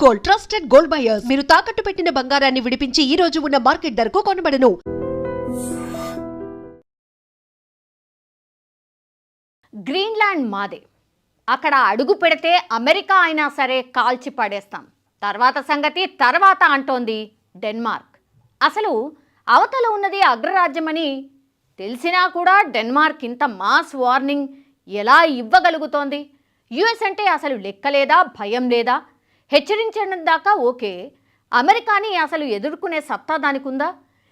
Gold, trusted gold buyers. మీరు తాకట్టు పెట్టిన బంగారాన్ని విడిపించి ఈ రోజు ఉన్న మార్కెట్ ధరకు కొనబడను. గ్రీన్లాండ్ మాదే. అక్కడ అడుగు పెడితే అమెరికా అయినా సరే కాల్చి పడేస్తాం. తర్వాత సంగతి తర్వాత అంటోంది డెన్మార్క్. అసలు అవతల ఉన్నది అగ్రరాజ్యమని తెలిసినా కూడా డెన్మార్క్ ఇంత మాస్ వార్నింగ్ ఎలా ఇవ్వగలుగుతోంది? యుఎస్ అంటే అసలు లెక్కలేదా, భయం లేదా? హెచ్చరించడం దాకా ఓకే, అమెరికాని అసలు ఎదుర్కొనే సత్తా దానికి ఉందా?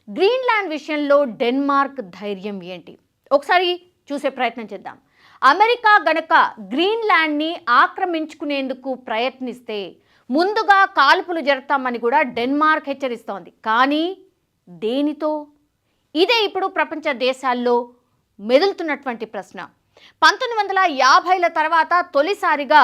గ్రీన్లాండ్ విషయంలో డెన్మార్క్ ధైర్యం ఏంటి? ఒకసారి చూసే ప్రయత్నం చేద్దాం. అమెరికా గనక గ్రీన్లాండ్ని ఆక్రమించుకునేందుకు ప్రయత్నిస్తే ముందుగా కాల్పులు జరుపుతామని కూడా డెన్మార్క్ హెచ్చరిస్తోంది. కానీ దేనితో? ఇదే ఇప్పుడు ప్రపంచ దేశాల్లో మెదులుతున్నటువంటి ప్రశ్న. 1950ల తర్వాత తొలిసారిగా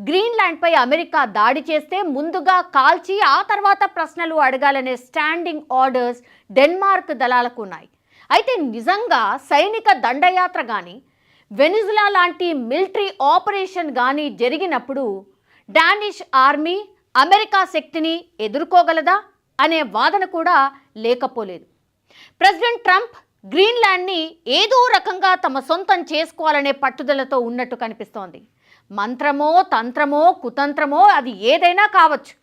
గ్రీన్లాండ్పై అమెరికా దాడి చేస్తే ముందుగా కాల్చి ఆ తర్వాత ప్రశ్నలు అడగాలనే స్టాండింగ్ ఆర్డర్స్ డెన్మార్క్ దళాలకు ఉన్నాయి. అయితే నిజంగా సైనిక దండయాత్ర కానీ వెనిజులా లాంటి మిలిటరీ ఆపరేషన్ కానీ జరిగినప్పుడు డానిష్ ఆర్మీ అమెరికా శక్తిని ఎదుర్కోగలదా అనే వాదన కూడా లేకపోలేదు. ప్రెసిడెంట్ ట్రంప్ గ్రీన్లాండ్ని ఏదో రకంగా తమ సొంతం చేసుకోవాలనే పట్టుదలతో ఉన్నట్టు కనిపిస్తోంది. మంత్రమో తంత్రమో కుతంత్రమో అది ఏదైనా కావచ్చు,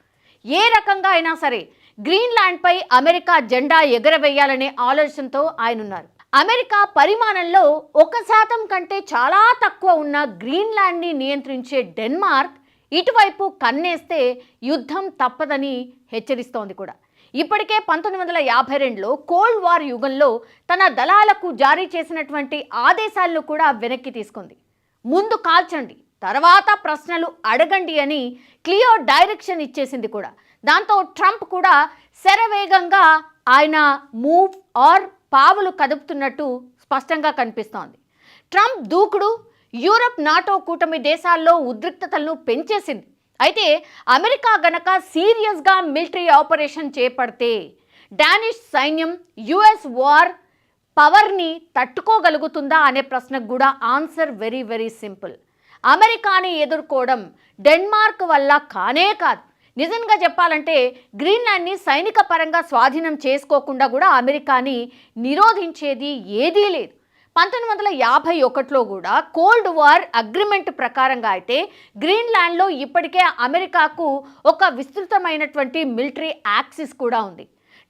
ఏ రకంగా అయినా సరే గ్రీన్లాండ్పై అమెరికా జెండా ఎగరవేయాలనే ఆలోచనతో ఆయన ఉన్నారు. అమెరికా పరిమాణంలో 1% కంటే చాలా తక్కువ ఉన్న గ్రీన్లాండ్ని నియంత్రించే డెన్మార్క్ ఇటువైపు కన్నేస్తే యుద్ధం తప్పదని హెచ్చరిస్తోంది కూడా. ఇప్పటికే 1952లో కోల్డ్ వార్ యుగంలో తన దళాలకు జారీ చేసినటువంటి ఆదేశాలను కూడా వెనక్కి తీసుకుంది. ముందు కాల్చండి, తర్వాత ప్రశ్నలు అడగండి అని క్లియర్ డైరెక్షన్ ఇచ్చేసింది కూడా. దాంతో ట్రంప్ కూడా శరవేగంగా ఆయన మూవ్ ఆర్ పావులు కదుపుతున్నట్టు స్పష్టంగా కనిపిస్తోంది. ట్రంప్ దూకుడు యూరప్ నాటో కూటమి దేశాల్లో ఉద్రిక్తతలను పెంచేసింది. అయితే అమెరికా గనక సీరియస్గా మిలిటరీ ఆపరేషన్ చేపడితే డానిష్ సైన్యం యుఎస్ వార్ పవర్ని తట్టుకోగలుగుతుందా అనే ప్రశ్నకు కూడా ఆన్సర్ వెరీ వెరీ సింపుల్. అమెరికాని ఎదుర్కోవడం డెన్మార్క్ వల్ల కానే కాదు. నిజంగా చెప్పాలంటే గ్రీన్లాండ్ని సైనిక పరంగా స్వాధీనం చేసుకోకుండా కూడా అమెరికాని నిరోధించేది ఏదీ లేదు. 1951లో కూడా కోల్డ్ వార్ అగ్రిమెంట్ ప్రకారంగా అయితే గ్రీన్లాండ్లో ఇప్పటికే అమెరికాకు ఒక విస్తృతమైనటువంటి మిలిటరీ యాక్సిస్ కూడా ఉంది.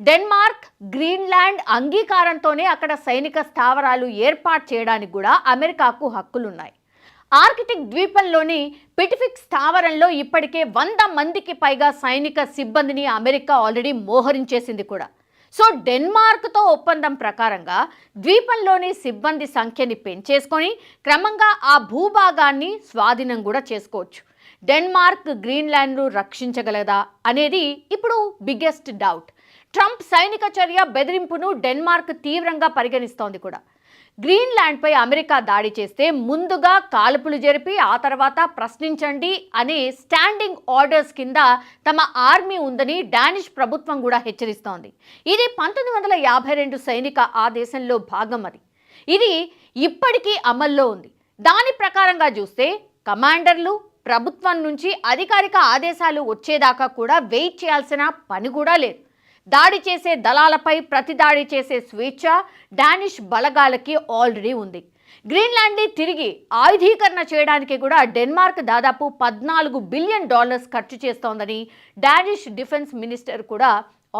డెన్మార్క్ గ్రీన్లాండ్ అంగీకారంతోనే అక్కడ సైనిక స్థావరాలు ఏర్పాటు చేయడానికి కూడా అమెరికాకు హక్కులున్నాయి. ఆర్కిటిక్ ద్వీపంలోని పిసిఫిక్ స్థావరంలో ఇప్పటికే 100 మందికి పైగా సైనిక సిబ్బందిని అమెరికా ఆల్రెడీ మోహరించేసింది కూడా. సో డెన్మార్క్తో ఒప్పందం ప్రకారంగా ద్వీపంలోని సిబ్బంది సంఖ్యని పెంచేసుకొని క్రమంగా ఆ భూభాగాన్ని స్వాధీనం కూడా చేసుకోవచ్చు. డెన్మార్క్ గ్రీన్లాండ్ను రక్షించగలదా అనేది ఇప్పుడు బిగ్గెస్ట్ డౌట్. ట్రంప్ సైనిక చర్య బెదిరింపును డెన్మార్క్ తీవ్రంగా పరిగణిస్తోంది కూడా. గ్రీన్లాండ్పై అమెరికా దాడి చేస్తే ముందుగా కాల్పులు జరిపి ఆ తర్వాత ప్రశ్నించండి అనే స్టాండింగ్ ఆర్డర్స్ కింద తమ ఆర్మీ ఉందని డానిష్ ప్రభుత్వం కూడా హెచ్చరిస్తోంది. ఇది 1952 సైనిక ఆదేశంలో భాగం. ఇది ఇప్పటికీ అమల్లో ఉంది. దాని ప్రకారంగా చూస్తే కమాండర్లు ప్రభుత్వం నుంచి అధికారిక ఆదేశాలు వచ్చేదాకా కూడా వెయిట్ చేయాల్సిన పని కూడా లేదు. దాడి చేసే దళాలపై ప్రతిదాడి చేసే స్వేచ్ఛ డానిష్ బలగాలకి ఆల్రెడీ ఉంది. గ్రీన్లాండ్ని తిరిగి ఆయుధీకరణ చేయడానికి కూడా డెన్మార్క్ దాదాపు $14 బిలియన్ ఖర్చు చేస్తోందని డానిష్ డిఫెన్స్ మినిస్టర్ కూడా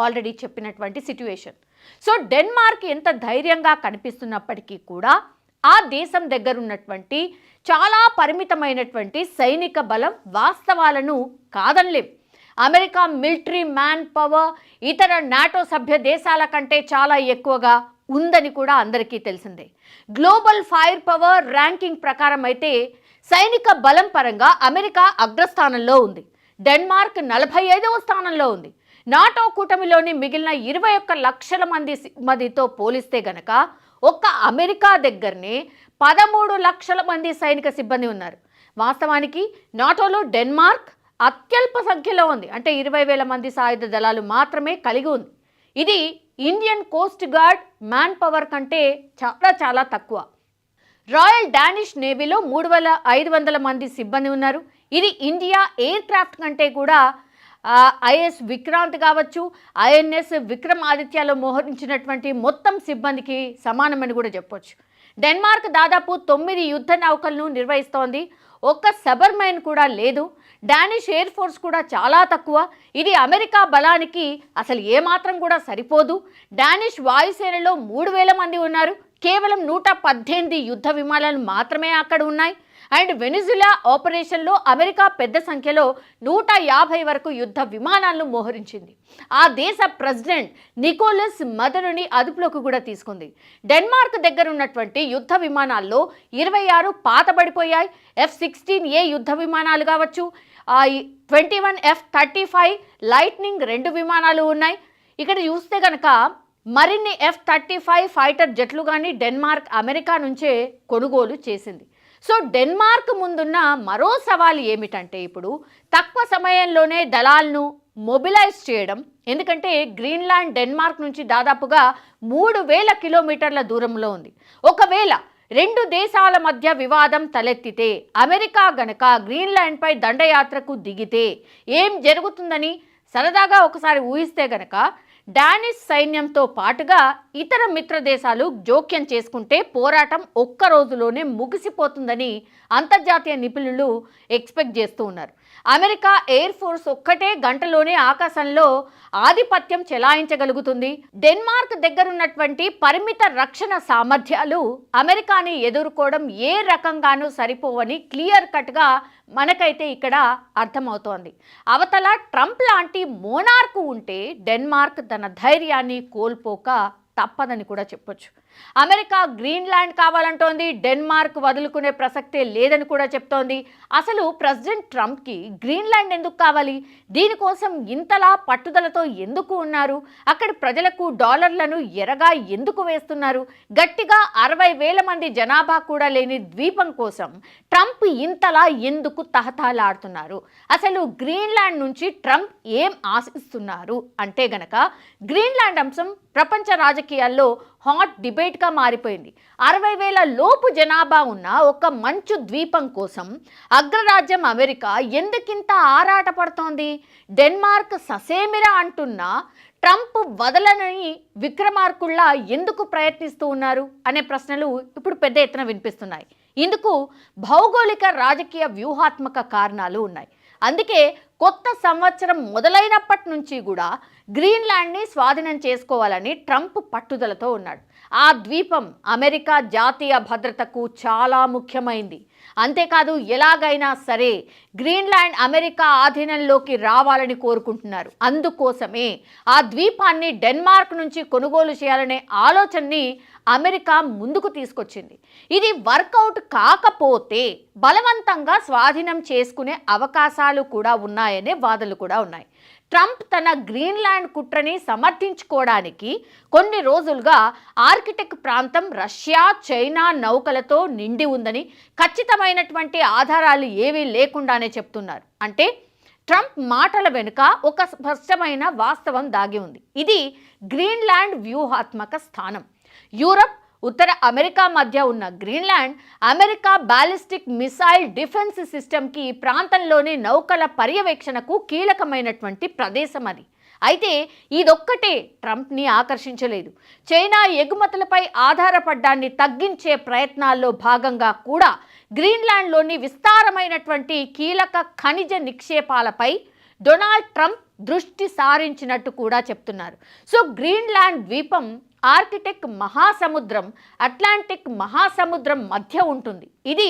ఆల్రెడీ చెప్పినటువంటి సిట్యుయేషన్. సో డెన్మార్క్ ఎంత ధైర్యంగా కనిపిస్తున్నప్పటికీ కూడా ఆ దేశం దగ్గర ఉన్నటువంటి చాలా పరిమితమైనటువంటి సైనిక బలం వాస్తవాలను కాదనలేం. అమెరికా మిలిటరీ మ్యాన్ పవర్ ఇతర నాటో సభ్య దేశాల కంటే చాలా ఎక్కువగా ఉందని కూడా అందరికీ తెలిసిందే. గ్లోబల్ ఫైర్ పవర్ ర్యాంకింగ్ ప్రకారం అయితే సైనిక బలం పరంగా అమెరికా అగ్రస్థానంలో ఉంది. డెన్మార్క్ 45వ స్థానంలో ఉంది. నాటో కూటమిలోని మిగిలిన 21 లక్షల మందితో పోలిస్తే గనక ఒక్క అమెరికా దగ్గరనే 13 లక్షల మంది సైనిక సిబ్బంది ఉన్నారు. వాస్తవానికి నాటోలో డెన్మార్క్ అత్యల్ప సంఖ్యలో ఉంది. అంటే 20,000 మంది సాయుధ దళాలు మాత్రమే కలిగి ఉంది. ఇది Indian coast guard man power కంటే చాలా చాలా తక్కువ. రాయల్ డానిష్ నేవీలో 3,500 మంది సిబ్బంది ఉన్నారు. ఇది ఇండియా ఎయిర్ క్రాఫ్ట్ కంటే కూడా ఐఎస్ విక్రాంత్ కావచ్చు, ఐఎన్ఎస్ విక్రమాదిత్యలో మోహరించినటువంటి మొత్తం సిబ్బందికి సమానమని కూడా చెప్పొచ్చు. డెన్మార్క్ దాదాపు 9 యుద్ధ నౌకలను నిర్వహిస్తోంది. ఒక్క సబర్మైన్ కూడా లేదు. డానిష్ ఎయిర్ ఫోర్స్ కూడా చాలా తక్కువ. ఇది అమెరికా బలానికి అసలు ఏమాత్రం కూడా సరిపోదు. డానిష్ వాయుసేనలో 3000 మంది ఉన్నారు. కేవలం 118 యుద్ధ విమానాలు మాత్రమే అక్కడ ఉన్నాయి. అండ్ వెనిజులా ఆపరేషన్లో అమెరికా పెద్ద సంఖ్యలో 150 వరకు యుద్ధ విమానాలను మోహరించింది. ఆ దేశ ప్రెసిడెంట్ నికోలస్ మదనుని అదుపులోకి కూడా తీసుకుంది. డెన్మార్క్ దగ్గర ఉన్నటువంటి యుద్ధ విమానాల్లో 26 పాతబడిపోయాయి. F-16A యుద్ధ విమానాలు కావచ్చు, 21 F-35 లైట్నింగ్ 2 విమానాలు ఉన్నాయి. ఇక్కడ చూస్తే కనుక మరిన్ని F-35 ఫైటర్ జట్లు కానీ డెన్మార్క్ అమెరికా నుంచే కొనుగోలు చేసింది. సో డెన్మార్క్ ముందున్న మరో సవాలు ఏమిటంటే ఇప్పుడు తక్కువ సమయంలోనే దళాలను మొబిలైజ్ చేయడం. ఎందుకంటే గ్రీన్లాండ్ డెన్మార్క్ నుంచి దాదాపుగా 3000 కిలోమీటర్ల దూరంలో ఉంది. ఒకవేళ 2 దేశాల మధ్య వివాదం తలెత్తితే, అమెరికా గనక గ్రీన్లాండ్పై దండయాత్రకు దిగితే ఏం జరుగుతుందని సరదాగా ఒకసారి ఊహిస్తే గనక డానిష్ సైన్యంతో పాటుగా ఇతర మిత్ర దేశాలు జోక్యం చేసుకుంటే పోరాటం ఒక్క రోజులోనే ముగిసిపోతుందని అంతర్జాతీయ నిపుణులు ఎక్స్పెక్ట్ చేస్తూ ఉన్నారు. అమెరికా ఎయిర్ ఫోర్స్ ఒక్కటే గంటలోనే ఆకాశంలో ఆధిపత్యం చెలాయించగలుగుతుంది. డెన్మార్క్ దగ్గరున్నటువంటి పరిమిత రక్షణ సామర్థ్యాలు అమెరికాని ఎదుర్కోవడం ఏ రకంగానూ సరిపోవని క్లియర్ కట్గా మనకైతే ఇక్కడ అర్థమవుతోంది. అవతల ట్రంప్ లాంటి మోనార్కు ఉంటే డెన్మార్క్ తన ధైర్యాన్ని కోల్పోక తప్పదని కూడా చెప్పొచ్చు. అమెరికా గ్రీన్లాండ్ కావాలంటోంది, డెన్మార్క్ వదులుకునే ప్రసక్తే లేదని కూడా చెప్తోంది. అసలు ప్రెసిడెంట్ ట్రంప్కి గ్రీన్లాండ్ ఎందుకు కావాలి? దీనికోసం ఇంతలా పట్టుదలతో ఎందుకు ఉన్నారు? అక్కడి ప్రజలకు డాలర్లను ఎరగా ఎందుకు వేస్తున్నారు? గట్టిగా 60,000 మంది జనాభా కూడా లేని ద్వీపం కోసం ట్రంప్ ఇంతలా ఎందుకు తహతహలాడుతున్నారు? అసలు గ్రీన్లాండ్ నుంచి ట్రంప్ ఏం ఆశిస్తున్నారు అంటే గనక గ్రీన్లాండ్ అంశం ప్రపంచ రాజకీయాల్లో హాట్ డిబేట్గా మారిపోయింది. 60,000 లోపు జనాభా ఉన్న ఒక మంచు ద్వీపం కోసం అగ్రరాజ్యం అమెరికా ఎందుకింత ఆరాటపడుతోంది? డెన్మార్క్ ససేమిరా అంటున్నా ట్రంప్ వదలని విక్రమార్కుల్లా ఎందుకు ప్రయత్నిస్తూ ఉన్నారు అనే ప్రశ్నలు ఇప్పుడు పెద్ద ఎత్తున వినిపిస్తున్నాయి. ఇందుకు భౌగోళిక రాజకీయ వ్యూహాత్మక కారణాలు ఉన్నాయి. అందుకే కొత్త సంవత్సరం మొదలైనప్పటి నుంచి కూడా గ్రీన్లాండ్ని స్వాధీనం చేసుకోవాలని ట్రంప్ పట్టుదలతో ఉన్నాడు. ఆ ద్వీపం అమెరికా జాతీయ భద్రతకు చాలా ముఖ్యమైంది. అంతేకాదు ఎలాగైనా సరే గ్రీన్లాండ్ అమెరికా ఆధీనంలోకి రావాలని కోరుకుంటున్నారు. అందుకోసమే ఆ ద్వీపాన్ని డెన్మార్క్ నుంచి కొనుగోలు చేయాలనే ఆలోచనని అమెరికా ముందుకు తీసుకొచ్చింది. ఇది వర్కౌట్ కాకపోతే బలవంతంగా స్వాధీనం చేసుకునే అవకాశాలు కూడా ఉన్నాయనే వాదనలు కూడా ఉన్నాయి. ట్రంప్ తన గ్రీన్లాండ్ కుట్రని సమర్థించుకోవడానికి కొన్ని రోజులుగా ఆర్కిటిక్ ప్రాంతం రష్యా, చైనా నౌకలతో నిండి ఉందని ఖచ్చితమైనటువంటి ఆధారాలు ఏవీ లేకుండానే చెప్తున్నారు. అంటే ట్రంప్ మాటల వెనుక ఒక స్పష్టమైన వాస్తవం దాగి ఉంది. ఇది గ్రీన్లాండ్ వ్యూహాత్మక స్థానం. యూరప్, ఉత్తర అమెరికా మధ్య ఉన్న Greenland America ballistic missile defence సిస్టమ్కి ప్రాంతంలోని నౌకల పర్యవేక్షణకు కీలకమైనటువంటి ప్రదేశం అది. అయితే ఇదొక్కటే ట్రంప్ని ఆకర్షించలేదు. చైనా ఎగుమతులపై ఆధారపడ్డాన్ని తగ్గించే ప్రయత్నాల్లో భాగంగా కూడా గ్రీన్లాండ్లోని విస్తారమైనటువంటి కీలక ఖనిజ నిక్షేపాలపై డొనాల్డ్ ట్రంప్ దృష్టి సారించినట్టు కూడా చెప్తున్నారు. సో గ్రీన్లాండ్ ద్వీపం ఆర్కిటిక్ మహాసముద్రం, అట్లాంటిక్ మహాసముద్రం మధ్య ఉంటుంది. ఇది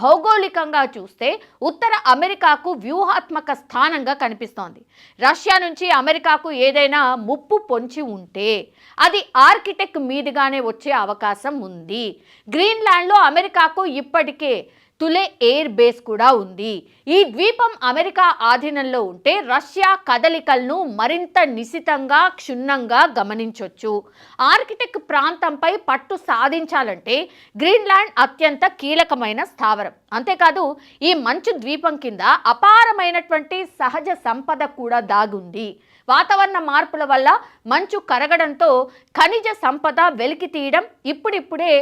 భౌగోళికంగా చూస్తే ఉత్తర అమెరికాకు వ్యూహాత్మక స్థానంగా కనిపిస్తోంది. రష్యా నుంచి అమెరికాకు ఏదైనా ముప్పు పొంచి ఉంటే అది ఆర్కిటిక్ మీదుగానే వచ్చే అవకాశం ఉంది. గ్రీన్లాండ్లో అమెరికాకు ఇప్పటికే తులే ఎయిర్ బేస్ కూడా ఉంది. ఈ ద్వీపం అమెరికా ఆధీనంలో ఉంటే రష్యా కదలికలను మరింత నిశితంగా క్షుణ్ణంగా గమనించవచ్చు. ఆర్కిటిక్ ప్రాంతంపై పట్టు సాధించాలంటే గ్రీన్లాండ్ అత్యంత కీలకమైన స్థావరం. అంతేకాదు ఈ మంచు ద్వీపం కింద అపారమైనటువంటి సహజ సంపద కూడా దాగుంది. వాతావరణ మార్పుల వల్ల మంచు కరగడంతో ఖనిజ సంపద వెలికి తీయడం ఇప్పుడిప్పుడే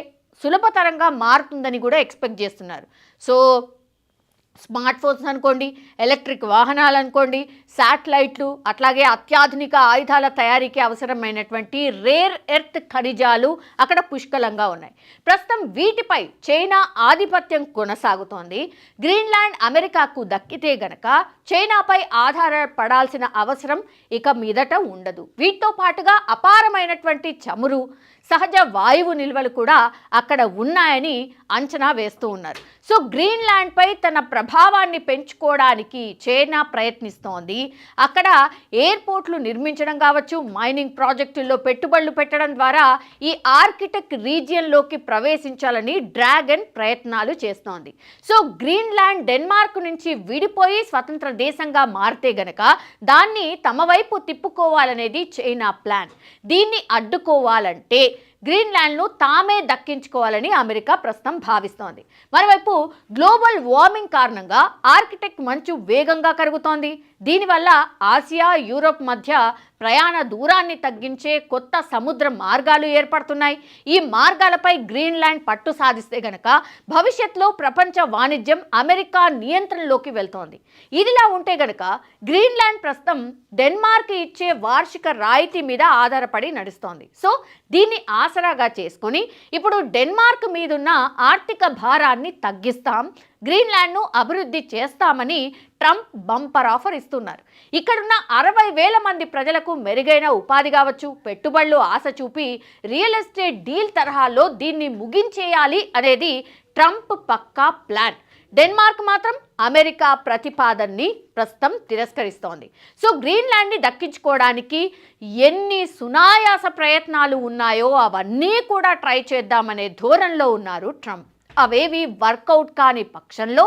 సులభతరంగా మారుతుందని కూడా ఎక్స్పెక్ట్ చేస్తున్నారు. సో స్మార్ట్ ఫోన్స్ అనుకోండి, ఎలక్ట్రిక్ వాహనాలు అనుకోండి, శాటిలైట్లు, అట్లాగే అత్యాధునిక ఆయుధాల తయారీకి అవసరమైనటువంటి రేర్ ఎర్త్ ఖనిజాలు అక్కడ పుష్కలంగా ఉన్నాయి. ప్రస్తుతం వీటిపై చైనా ఆధిపత్యం కొనసాగుతోంది. గ్రీన్లాండ్ అమెరికాకు దక్కితే గనక చైనాపై ఆధారపడాల్సిన అవసరం ఇక మీదట ఉండదు. వీటితో పాటుగా అపారమైనటువంటి చమురు, సహజ వాయువు నిల్వలు కూడా అక్కడ ఉన్నాయని అంచనా వేస్తూ ఉన్నారు. సో గ్రీన్లాండ్పై తన ప్రభావాన్ని పెంచుకోవడానికి చైనా ప్రయత్నిస్తోంది. అక్కడ ఎయిర్పోర్ట్లు నిర్మించడం కావచ్చు, మైనింగ్ ప్రాజెక్టుల్లో పెట్టుబడులు పెట్టడం ద్వారా ఈ ఆర్కిటిక్ రీజియన్లోకి ప్రవేశించాలని డ్రాగన్ ప్రయత్నాలు చేస్తోంది. సో గ్రీన్లాండ్ డెన్మార్క్ నుంచి విడిపోయి స్వతంత్ర దేశంగా మారితే గనక దాన్ని తమ వైపు తిప్పుకోవాలనేది చైనా ప్లాన్. దీన్ని అడ్డుకోవాలంటే గ్రీన్లాండ్ను తామే దక్కించుకోవాలని అమెరికా ప్రస్తుతం భావిస్తోంది. మరోవైపు గ్లోబల్ వార్మింగ్ కారణంగా ఆర్కిటిక్ మంచు వేగంగా కరుగుతోంది. దీనివల్ల ఆసియా, యూరోప్ మధ్య ప్రయాణ దూరాన్ని తగ్గించే కొత్త సముద్ర మార్గాలు ఏర్పడుతున్నాయి. ఈ మార్గాలపై గ్రీన్లాండ్ పట్టు సాధిస్తే గనక భవిష్యత్తులో ప్రపంచ వాణిజ్యం అమెరికా నియంత్రణలోకి వెళ్తోంది. ఇదిలా ఉంటే గనక గ్రీన్లాండ్ ప్రస్తుతం డెన్మార్క్ ఇచ్చే వార్షిక రాయితీ మీద ఆధారపడి నడుస్తోంది. సో దీన్ని ఆసరాగా చేసుకొని ఇప్పుడు డెన్మార్క్ మీదున్న ఆర్థిక భారాన్ని తగ్గిస్తాం, గ్రీన్లాండ్ను అభివృద్ధి చేస్తామని ట్రంప్ బంపర్ ఆఫర్ ఇస్తున్నారు. ఇక్కడున్న 60,000 మంది ప్రజలకు మెరుగైన ఉపాధి కావచ్చు, పెట్టుబడులు ఆశ చూపి రియల్ ఎస్టేట్ డీల్ తరహాలో దీన్ని ముగించేయాలి అనేది ట్రంప్ పక్కా ప్లాన్. డెన్మార్క్ మాత్రం అమెరికా ప్రతిపాదనని ప్రస్తుతం తిరస్కరిస్తోంది. సో గ్రీన్లాండ్ని దక్కించుకోవడానికి ఎన్ని సునాయాస ప్రయత్నాలు ఉన్నాయో అవన్నీ కూడా ట్రై చేద్దామనే ధోరణిలో ఉన్నారు ట్రంప్. అవేవి వర్కౌట్ కాని పక్షంలో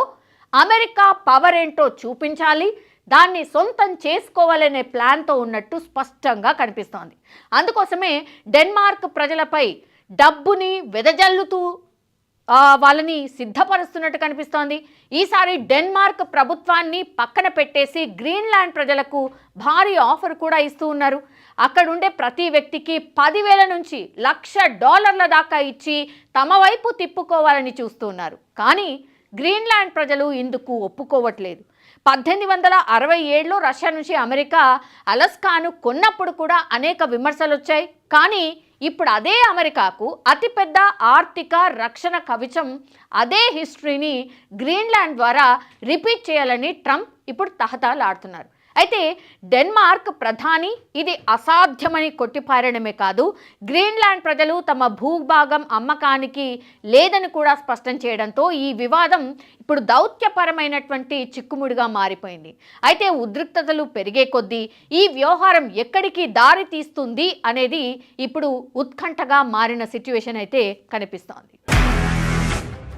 అమెరికా పవర్ ఏంటో చూపించాలి, దాన్ని సొంతం చేసుకోవాలనే ప్లాన్తో ఉన్నట్టు స్పష్టంగా కనిపిస్తోంది. అందుకోసమే డెన్మార్క్ ప్రజలపై డబ్బుని వెదజల్లుతూ వాళ్ళని సిద్ధపరుస్తున్నట్టు కనిపిస్తోంది. ఈసారి డెన్మార్క్ ప్రభుత్వాన్ని పక్కన పెట్టేసి గ్రీన్లాండ్ ప్రజలకు భారీ ఆఫర్ కూడా ఇస్తూ ఉన్నారు. అక్కడుండే ప్రతి వ్యక్తికి 10,000 నుంచి $1,00,000 దాకా ఇచ్చి తమ వైపు తిప్పుకోవాలని చూస్తూ ఉన్నారు. కానీ గ్రీన్లాండ్ ప్రజలు ఇందుకు ఒప్పుకోవట్లేదు. 1867లో రష్యా నుంచి అమెరికా అలస్కాను కొన్నప్పుడు కూడా అనేక విమర్శలు వచ్చాయి. కానీ ఇప్పుడు అదే అమెరికాకు అతిపెద్ద ఆర్థిక రక్షణ కవచం, అదే హిస్టరీని గ్రీన్లాండ్ ద్వారా రిపీట్ చేయాలని ట్రంప్ ఇప్పుడు తహతలాడుతున్నారు. అయితే డెన్మార్క్ ప్రధాని ఇది అసాధ్యమని కొట్టిపారడమే కాదు, గ్రీన్లాండ్ ప్రజలు తమ భూభాగం అమ్మకానికి లేదని కూడా స్పష్టం చేయడంతో ఈ వివాదం ఇప్పుడు దౌత్యపరమైనటువంటి చిక్కుముడిగా మారిపోయింది. అయితే ఉద్రిక్తతలు పెరిగే కొద్దీ ఈ వ్యవహారం ఎక్కడికి దారి తీస్తుంది అనేది ఇప్పుడు ఉత్కంఠగా మారిన సిచ్యువేషన్ అయితే కనిపిస్తోంది.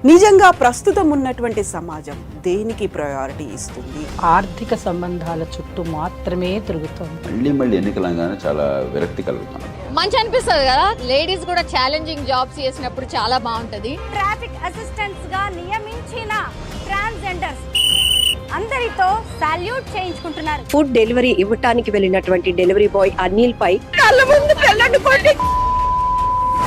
నిజంగా ప్రస్తుతం ఉన్నటువంటి సమాజం దేనికి ప్రయారిటీ ఇస్తుంది? ఆర్థిక సంబంధాల చుట్టూ మాత్రమే తిరుగుతోంది. మళ్ళీ ఎన్నికలంగానే చాలా విరక్తి కలుగుతున్నాం. మంచి అనిపిస్తుంది కదా, లేడీస్ కూడా ఛాలెంజింగ్ జాబ్స్ చేసినప్పుడు చాలా బాగుంటది. ట్రాఫిక్ అసిస్టెంట్స్ గా నియమించిన ట్రాన్స్జెండర్స్ అందరితో సాల్యూట్ చేయించుకుంటున్నారు. ఫుడ్ డెలివరీ ఇవ్వటానికి వెళ్ళినటువంటి డెలివరీ బాయ్ అనిల్ పై కళ్ళ ముందు పెళ్ళండి